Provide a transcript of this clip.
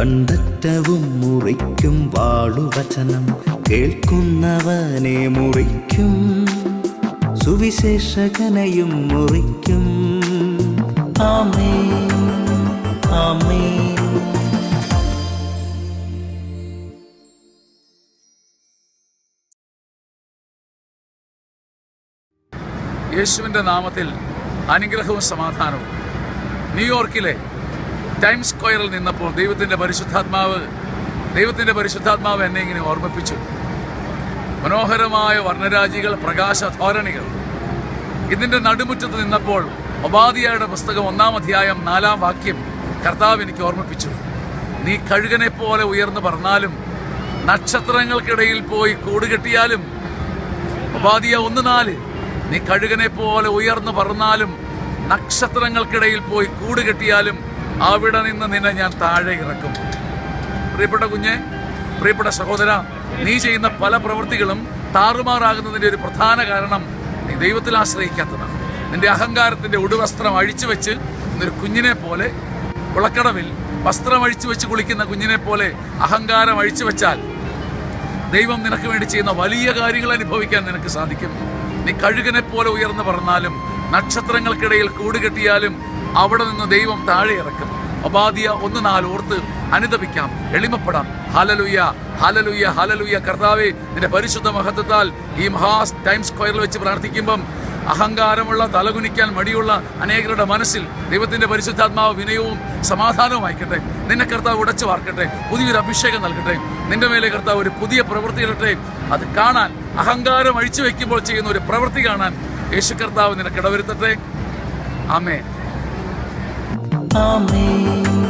കണ്ടറ്റവും മുറിക്കും വാളുവചനം കേൾക്കുന്നവനെ മുറിക്കും, സുവിശേഷകനെയും മുറിക്കും. ആമേൻ, ആമേൻ. യേശുവിൻ്റെ നാമത്തിൽ അനുഗ്രഹവും സമാധാനവും. ന്യൂയോർക്കിലെ ടൈംസ് സ്ക്വയറിൽ നിന്നപ്പോൾ ദൈവത്തിൻ്റെ പരിശുദ്ധാത്മാവ് എന്നെ ഇങ്ങനെ ഓർമ്മിപ്പിച്ചു. മനോഹരമായ വർണ്ണരാജികൾ, പ്രകാശധോരണികൾ. ഇതിൻ്റെ നടുമുറ്റത്ത് നിന്നപ്പോൾ ഒബാദിയായുടെ പുസ്തകം 1-ാം അധ്യായം 4-ാം വാക്യം കർത്താവ് എനിക്ക് ഓർമ്മിപ്പിച്ചു. നീ കഴുകനെ പോലെ ഉയർന്നു പറഞ്ഞാലും, നക്ഷത്രങ്ങൾക്കിടയിൽ പോയി കൂടുകെട്ടിയാലും. ഒബാദിയ 1:4. നീ കഴുകനെ പോലെ ഉയർന്നു പറന്നാലും, നക്ഷത്രങ്ങൾക്കിടയിൽ പോയി കൂടുകെട്ടിയാലും അവിടെ നിന്ന് നിന്നെ ഞാൻ താഴെ ഇറക്കും. പ്രിയപ്പെട്ട കുഞ്ഞെ, പ്രിയപ്പെട്ട സഹോദര, നീ ചെയ്യുന്ന പല പ്രവൃത്തികളും താറുമാറാകുന്നതിൻ്റെ ഒരു പ്രധാന കാരണം നീ ദൈവത്തിൽ ആശ്രയിക്കാത്തതാണ്. നിന്റെ അഹങ്കാരത്തിൻ്റെ ഉടുവസ്ത്രം അഴിച്ചു വെച്ച് ഒരു കുഞ്ഞിനെ പോലെ, കുളക്കടവിൽ വസ്ത്രം അഴിച്ചു വെച്ച് കുളിക്കുന്ന കുഞ്ഞിനെ പോലെ അഹങ്കാരം അഴിച്ചു വെച്ചാൽ ദൈവം നിനക്ക് വേണ്ടി ചെയ്യുന്ന വലിയ കാര്യങ്ങൾ അനുഭവിക്കാൻ നിനക്ക് സാധിക്കും. നീ കഴുകനെ പോലെ ഉയർന്നു പറഞ്ഞാലും, നക്ഷത്രങ്ങൾക്കിടയിൽ കൂടുകെട്ടിയാലും അവിടെ നിന്ന് ദൈവം താഴെ ഇറക്കും. ഒബാദിയ 1:4 ഓർത്ത് അനുതപിക്കാം, എളിമപ്പെടാം. Hallelujah, hallelujah, hallelujah. കർത്താവേ, നിന്റെ പരിശുദ്ധ മഹത്വത്താൽ ഈ ടൈംസ് സ്ക്വയറിൽ വെച്ച് പ്രാർത്ഥിക്കുമ്പം അഹങ്കാരമുള്ള, തലകുനിക്കാൻ മടിയുള്ള അനേകരുടെ മനസ്സിൽ ദൈവത്തിൻ്റെ പരിശുദ്ധാത്മാവ് വിനയവും സമാധാനവും അയക്കട്ടെ. നിന്നെ കർത്താവ് ഉടച്ചു വാർക്കട്ടെ, പുതിയൊരു അഭിഷേകം നൽകട്ടെ. നിന്റെ മേലെ കർത്താവ് ഒരു പുതിയ പ്രവൃത്തി ഇടട്ടെ. അത് കാണാൻ, അഹങ്കാരം അഴിച്ചു വയ്ക്കുമ്പോൾ ചെയ്യുന്ന ഒരു പ്രവൃത്തി കാണാൻ യേശു കർത്താവ് നിനക്ക് ഇടവരുത്തട്ടെ. ആമേൻ, ആമേൻ.